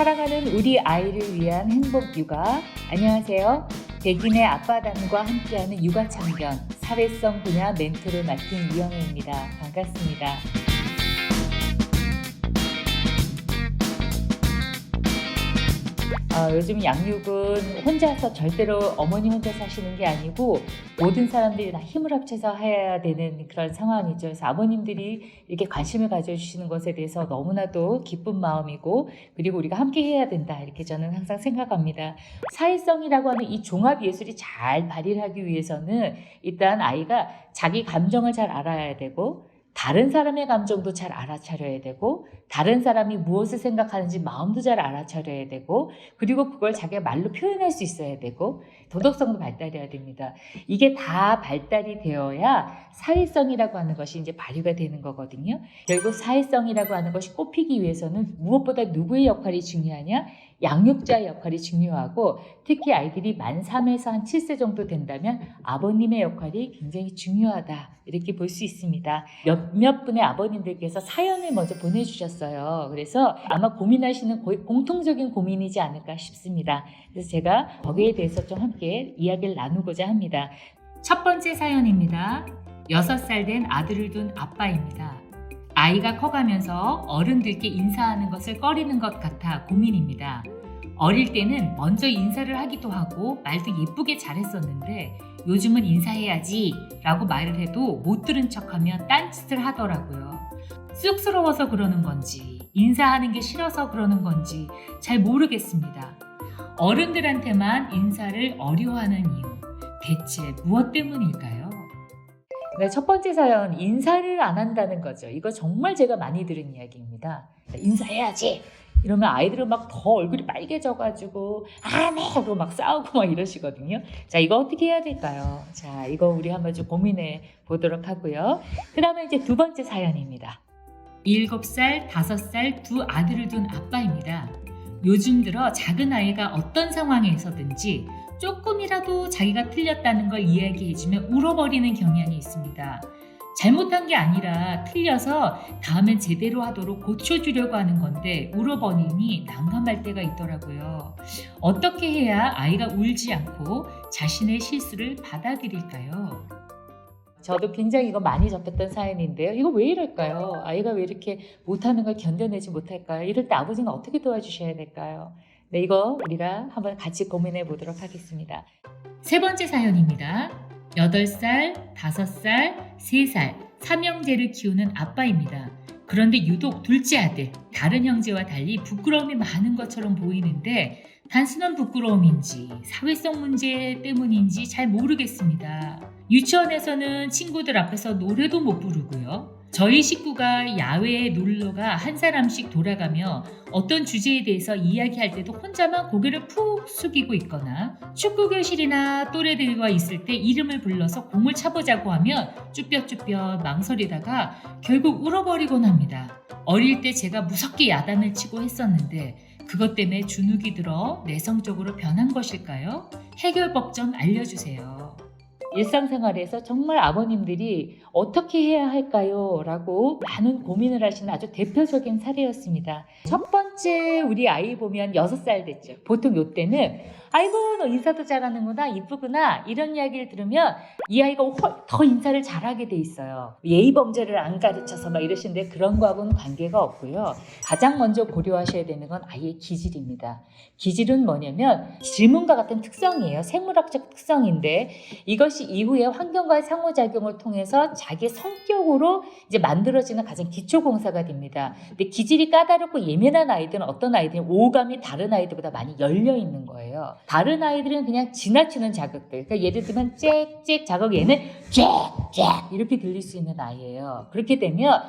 사랑하는 우리 아이를 위한 행복 육아. 안녕하세요. 백인의 아빠담과 함께하는 육아 참견 사회성 분야 멘토를 맡은 이영애입니다. 반갑습니다. 요즘 양육은 혼자서 절대로 어머니 혼자 사시는 게 아니고 모든 사람들이 다 힘을 합쳐서 해야 되는 그런 상황이죠. 그래서 아버님들이 이렇게 관심을 가져주시는 것에 대해서 너무나도 기쁜 마음이고, 그리고 우리가 함께 해야 된다, 이렇게 저는 항상 생각합니다. 사회성이라고 하는 이 종합 예술이 잘 발휘를 하기 위해서는 일단 아이가 자기 감정을 잘 알아야 되고, 다른 사람의 감정도 잘 알아차려야 되고, 다른 사람이 무엇을 생각하는지 마음도 잘 알아차려야 되고, 그리고 그걸 자기가 말로 표현할 수 있어야 되고, 도덕성도 발달해야 됩니다. 이게 다 발달이 되어야 사회성이라고 하는 것이 이제 발휘가 되는 거거든요. 결국 사회성이라고 하는 것이 꼽히기 위해서는 무엇보다 누구의 역할이 중요하냐? 양육자의 역할이 중요하고, 특히 아이들이 만 3에서 한 7세 정도 된다면 아버님의 역할이 굉장히 중요하다, 이렇게 볼 수 있습니다. 몇몇 분의 아버님들께서 사연을 먼저 보내주셨어요. 그래서 아마 고민하시는 거의 공통적인 고민이지 않을까 싶습니다. 그래서 제가 거기에 대해서 좀 함께 이야기를 나누고자 합니다. 첫 번째 사연입니다. 6살 된 아들을 둔 아빠입니다. 아이가 커가면서 어른들께 인사하는 것을 꺼리는 것 같아 고민입니다. 어릴 때는 먼저 인사를 하기도 하고 말도 예쁘게 잘했었는데, 요즘은 인사해야지 라고 말을 해도 못 들은 척하며 딴짓을 하더라고요. 쑥스러워서 그러는 건지 인사하는 게 싫어서 그러는 건지 잘 모르겠습니다. 어른들한테만 인사를 어려워하는 이유, 대체 무엇 때문일까요? 네, 첫 번째 사연, 인사를 안 한다는 거죠. 이거 정말 제가 많이 들은 이야기입니다. 인사해야지 이러면 아이들은 막 더 얼굴이 빨개져가지고 안 해! 하고 막 싸우고 막 이러시거든요. 자, 이거 어떻게 해야 될까요? 자, 이거 우리 한번 좀 고민해 보도록 하고요. 그 다음에 이제 두 번째 사연입니다. 7살, 5살 두 아들을 둔 아빠입니다. 요즘 들어 작은 아이가 어떤 상황에서든지 조금이라도 자기가 틀렸다는 걸 이야기해주면 울어버리는 경향이 있습니다. 잘못한 게 아니라 틀려서 다음엔 제대로 하도록 고쳐주려고 하는 건데 울어버리니 난감할 때가 있더라고요. 어떻게 해야 아이가 울지 않고 자신의 실수를 받아들일까요? 저도 굉장히 이거 많이 접했던 사연인데요. 이거 왜 이럴까요? 아이가 왜 이렇게 못하는 걸 견뎌내지 못할까요? 이럴 때 아버지는 어떻게 도와주셔야 될까요? 네, 이거 우리가 한번 같이 고민해 보도록 하겠습니다. 세 번째 사연입니다. 8살, 5살, 3살, 삼형제를 키우는 아빠입니다. 그런데 유독 둘째 아들, 다른 형제와 달리 부끄러움이 많은 것처럼 보이는데 단순한 부끄러움인지 사회성 문제 때문인지 잘 모르겠습니다. 유치원에서는 친구들 앞에서 노래도 못 부르고요. 저희 식구가 야외에 놀러가 한 사람씩 돌아가며 어떤 주제에 대해서 이야기할 때도 혼자만 고개를 푹 숙이고 있거나, 축구교실이나 또래들과 있을 때 이름을 불러서 공을 차보자고 하면 쭈뼛쭈뼛 망설이다가 결국 울어버리곤 합니다. 어릴 때 제가 무섭게 야단을 치고 했었는데 그것 때문에 주눅이 들어 내성적으로 변한 것일까요? 해결법 좀 알려주세요. 일상생활에서 정말 아버님들이 어떻게 해야 할까요? 라고 많은 고민을 하시는 아주 대표적인 사례였습니다. 첫 번째 우리 아이 보면 6살 됐죠. 보통 이때는 아이고 너 인사도 잘하는구나, 이쁘구나, 이런 이야기를 들으면 이 아이가 더 인사를 잘하게 돼 있어요. 예의 범죄를 안 가르쳐서 막 이러시는데 그런 거하고는 관계가 없고요. 가장 먼저 고려하셔야 되는 건 아이의 기질입니다. 기질은 뭐냐면 질문과 같은 특성이에요. 생물학적 특성인데 이것이 이후에 환경과의 상호작용을 통해서 자기 성격으로 이제 만들어지는 가장 기초 공사가 됩니다. 근데 기질이 까다롭고 예민한 아이들은, 어떤 아이들은 오감이 다른 아이들보다 많이 열려 있는 거예요. 다른 아이들은 그냥 지나치는 자극들, 그러니까 예를 들면 짹짹 자극, 얘는 짹짹 이렇게 들릴 수 있는 아이예요. 그렇게 되면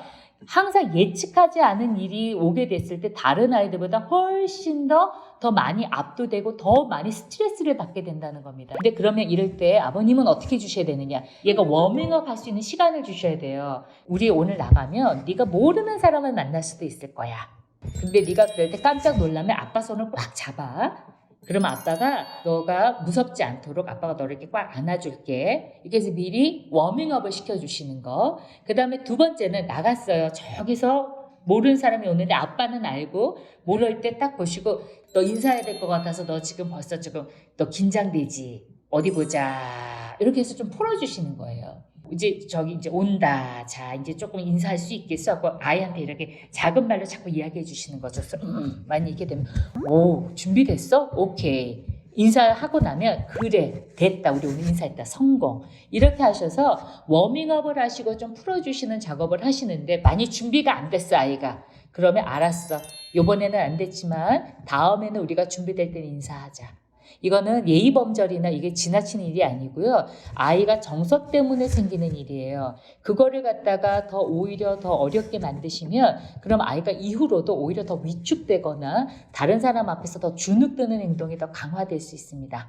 항상 예측하지 않은 일이 오게 됐을 때 다른 아이들보다 훨씬 더 많이 압도되고 더 많이 스트레스를 받게 된다는 겁니다. 근데 그러면 이럴 때 아버님은 어떻게 주셔야 되느냐? 얘가 워밍업 할 수 있는 시간을 주셔야 돼요. 우리 오늘 나가면 네가 모르는 사람을 만날 수도 있을 거야. 근데 네가 그럴 때 깜짝 놀라면 아빠 손을 꽉 잡아. 그러면 아빠가 너가 무섭지 않도록 아빠가 너를 이렇게 꽉 안아줄게. 이렇게 해서 미리 워밍업을 시켜주시는 거. 그 다음에 두 번째는 나갔어요. 저기서 모르는 사람이 오는데 아빠는 알고 모를 때 딱 보시고 너 인사해야 될 것 같아서 너 지금 벌써 조금 너 긴장되지? 어디 보자. 이렇게 해서 좀 풀어주시는 거예요. 이제 저기 이제 온다. 자, 이제 조금 인사할 수 있겠어? 하고 아이한테 이렇게 작은 말로 자꾸 이야기해 주시는 거죠. 많이 이렇게 되면 오, 준비됐어? 오케이. 인사하고 나면 그래, 됐다. 우리 오늘 인사했다. 성공. 이렇게 하셔서 워밍업을 하시고 좀 풀어주시는 작업을 하시는데 많이 준비가 안 됐어, 아이가. 그러면 알았어. 요번에는 안 됐지만 다음에는 우리가 준비될 때는 인사하자. 이거는 예의범절이나 이게 지나친 일이 아니고요. 아이가 정서 때문에 생기는 일이에요. 그거를 갖다가 더 오히려 더 어렵게 만드시면 그럼 아이가 이후로도 오히려 더 위축되거나 다른 사람 앞에서 더 주눅드는 행동이 더 강화될 수 있습니다.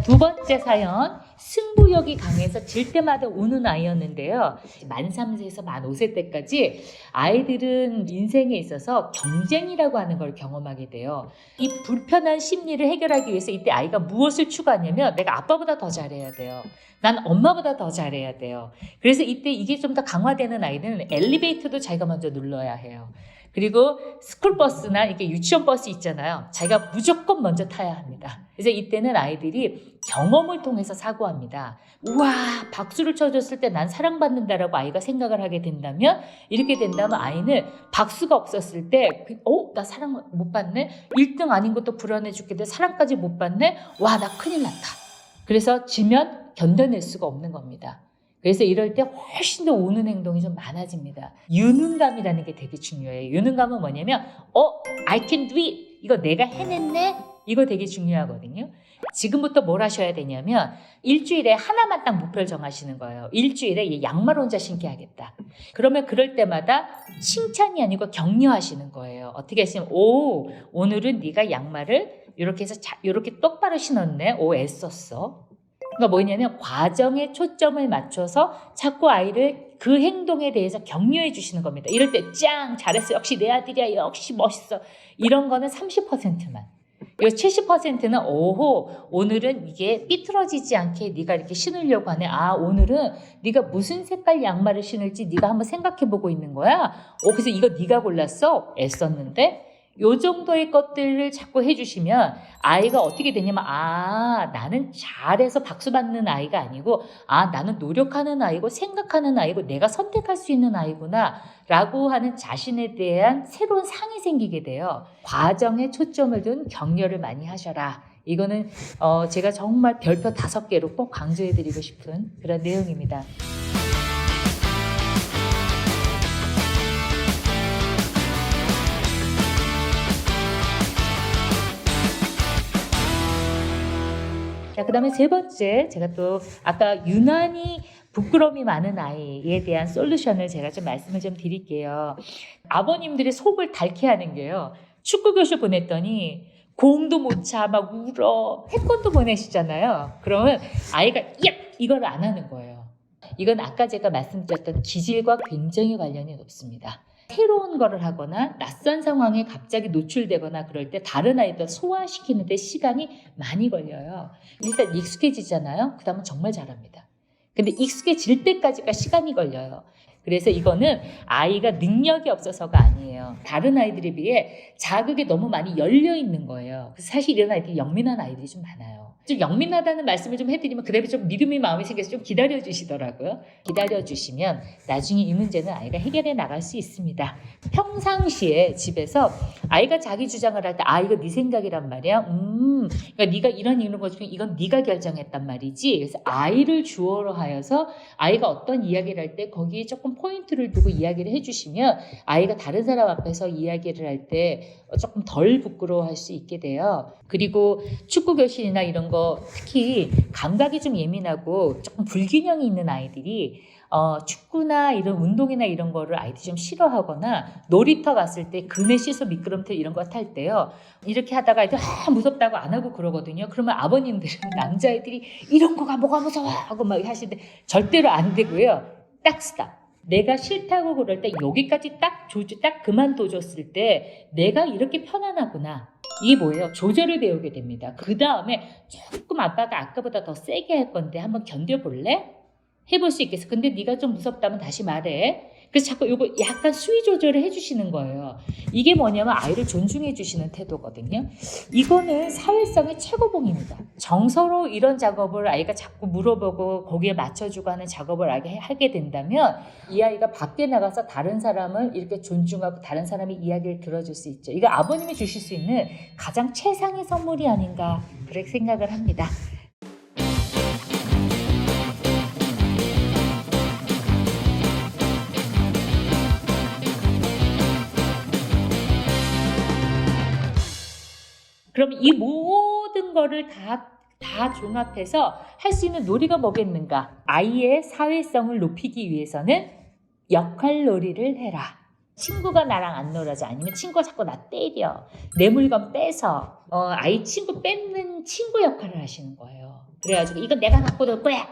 두 번째 사연, 승부욕이 강해서 질 때마다 우는 아이였는데요. 만 3세에서 만 5세 때까지 아이들은 인생에 있어서 경쟁이라고 하는 걸 경험하게 돼요. 이 불편한 심리를 해결하기 위해서 이때 아이가 무엇을 추구하냐면 내가 아빠보다 더 잘해야 돼요. 난 엄마보다 더 잘해야 돼요. 그래서 이때 이게 좀 더 강화되는 아이들은 엘리베이터도 자기가 먼저 눌러야 해요. 그리고 스쿨버스나 이게 유치원 버스 있잖아요. 자기가 무조건 먼저 타야 합니다. 그래서 이때는 아이들이 경험을 통해서 사고합니다. 우와, 박수를 쳐줬을 때 난 사랑받는다라고 아이가 생각을 하게 된다면 이렇게 된다면 아이는 박수가 없었을 때 나 사랑 못 받네? 1등 아닌 것도 불안해 죽겠는데 사랑까지 못 받네? 와, 나 큰일 났다. 그래서 지면 견뎌낼 수가 없는 겁니다. 그래서 이럴 때 훨씬 더 우는 행동이 좀 많아집니다. 유능감이라는 게 되게 중요해요. 유능감은 뭐냐면 I can do it. 이거 내가 해냈네. 이거 되게 중요하거든요. 지금부터 뭘 하셔야 되냐면 일주일에 하나만 딱 목표를 정하시는 거예요. 일주일에 양말 혼자 신게 하겠다. 그러면 그럴 때마다 칭찬이 아니고 격려하시는 거예요. 어떻게 하시면 오늘은 네가 양말을 이렇게 해서 이렇게 똑바로 신었네. 애썼어. 그러니까 뭐냐면 과정에 초점을 맞춰서 자꾸 아이를 그 행동에 대해서 격려해 주시는 겁니다. 이럴 때 짱 잘했어. 역시 내 아들이야. 역시 멋있어. 이런 거는 30%만. 이 70%는 오늘은 이게 삐뚤어지지 않게 네가 이렇게 신으려고 하네. 오늘은 네가 무슨 색깔 양말을 신을지 네가 한번 생각해 보고 있는 거야. 그래서 이거 네가 골랐어? 애썼는데? 요 정도의 것들을 자꾸 해주시면 아이가 어떻게 되냐면 나는 잘해서 박수 받는 아이가 아니고 나는 노력하는 아이고 생각하는 아이고 내가 선택할 수 있는 아이구나 라고 하는 자신에 대한 새로운 상이 생기게 돼요. 과정에 초점을 둔 격려를 많이 하셔라. 이거는 제가 정말 별표 5개로 꼭 강조해드리고 싶은 그런 내용입니다. 자, 그 다음에 세 번째, 제가 또 아까 유난히 부끄러움이 많은 아이에 대한 솔루션을 제가 좀 말씀을 좀 드릴게요. 아버님들이 속을 닳게 하는 게요. 축구 교실 보냈더니 공도 못 차, 막 울어. 태권도 보내시잖아요. 그러면 아이가 이걸 안 하는 거예요. 이건 아까 제가 말씀드렸던 기질과 굉장히 관련이 높습니다. 새로운 거를 하거나 낯선 상황에 갑자기 노출되거나 그럴 때 다른 아이들 소화시키는 데 시간이 많이 걸려요. 일단 익숙해지잖아요. 그 다음은 정말 잘합니다. 근데 익숙해질 때까지가 시간이 걸려요. 그래서 이거는 아이가 능력이 없어서가 아니에요. 다른 아이들에 비해 자극에 너무 많이 열려 있는 거예요. 그래서 사실 이런 아이들이 영민한 아이들이 좀 많아요. 좀 영민하다는 말씀을 좀 해드리면 그래도 좀 믿음의 마음이 생겨서 좀 기다려주시더라고요. 기다려주시면 나중에 이 문제는 아이가 해결해 나갈 수 있습니다. 평상시에 집에서 아이가 자기 주장을 할 때 이거 네 생각이란 말이야. 그러니까 네가 이런 거 중에 이건 네가 결정했단 말이지. 그래서 아이를 주어로 하여서 아이가 어떤 이야기를 할 때 거기에 조금 포인트를 두고 이야기를 해주시면 아이가 다른 사람 앞에서 이야기를 할 때 조금 덜 부끄러워할 수 있게 돼요. 그리고 축구 교실이나 이런 거 특히 감각이 좀 예민하고 조금 불균형이 있는 아이들이 축구나 이런 운동이나 이런 거를 아이들이 좀 싫어하거나 놀이터 갔을 때 그네 시소 미끄럼틀 이런 거 탈 때요. 이렇게 하다가 아이들 무섭다고 안 하고 그러거든요. 그러면 아버님들은 남자애들이 이런 거가 뭐가 무서워 하고 막 하시는데 절대로 안 되고요. 딱 스탑. 내가 싫다고 그럴 때 여기까지 딱 그만둬줬을 때 내가 이렇게 편안하구나. 이게 뭐예요? 조절을 배우게 됩니다. 그 다음에 조금 아빠가 아까보다 더 세게 할 건데 한번 견뎌볼래? 해볼 수 있겠어. 근데 네가 좀 무섭다면 다시 말해. 그래서 자꾸 이거 약간 수위 조절을 해주시는 거예요. 이게 뭐냐면 아이를 존중해 주시는 태도거든요. 이거는 사회성의 최고봉입니다. 정서로 이런 작업을 아이가 자꾸 물어보고 거기에 맞춰주고 하는 작업을 하게 된다면 이 아이가 밖에 나가서 다른 사람을 이렇게 존중하고 다른 사람의 이야기를 들어줄 수 있죠. 이거 아버님이 주실 수 있는 가장 최상의 선물이 아닌가 그렇게 생각을 합니다. 그럼 이 모든 거를 다 종합해서 할 수 있는 놀이가 뭐겠는가? 아이의 사회성을 높이기 위해서는 역할놀이를 해라. 친구가 나랑 안 놀아줘. 아니면 친구가 자꾸 나 때려. 내 물건 뺏어. 아이 친구 뺏는 친구 역할을 하시는 거예요. 그래가지고 이건 내가 갖고 놀 거야.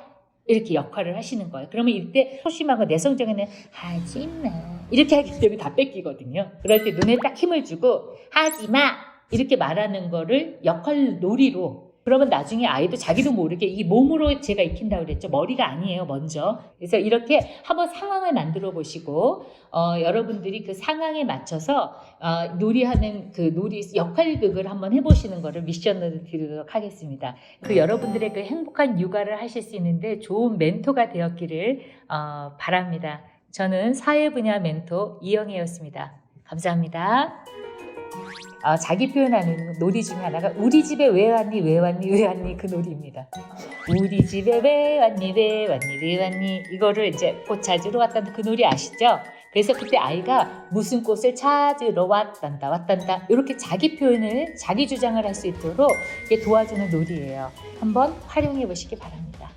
이렇게 역할을 하시는 거예요. 그러면 이때 소심하고 내성적에는 하지마. 이렇게 하기 때문에 다 뺏기거든요. 그럴 때 눈에 딱 힘을 주고 하지마. 이렇게 말하는 거를 역할 놀이로 그러면 나중에 아이도 자기도 모르게 이 몸으로 제가 익힌다고 그랬죠. 머리가 아니에요 먼저. 그래서 이렇게 한번 상황을 만들어 보시고 여러분들이 그 상황에 맞춰서 놀이하는 그 놀이 역할극을 한번 해보시는 거를 미션으로 드리도록 하겠습니다. 그 여러분들의 그 행복한 육아를 하실 수 있는데 좋은 멘토가 되었기를 바랍니다. 저는 사회 분야 멘토 이영애였습니다. 감사합니다. 자기 표현하는 놀이 중에 하나가 우리 집에 왜 왔니 왜 왔니 왜 왔니 그 놀이입니다. 우리 집에 왜 왔니 왜 왔니 왜 왔니 이거를 이제 꽃 찾으러 왔단다 그 놀이 아시죠? 그래서 그때 아이가 무슨 꽃을 찾으러 왔단다 이렇게 자기 표현을 자기 주장을 할 수 있도록 도와주는 놀이예요. 한번 활용해 보시기 바랍니다.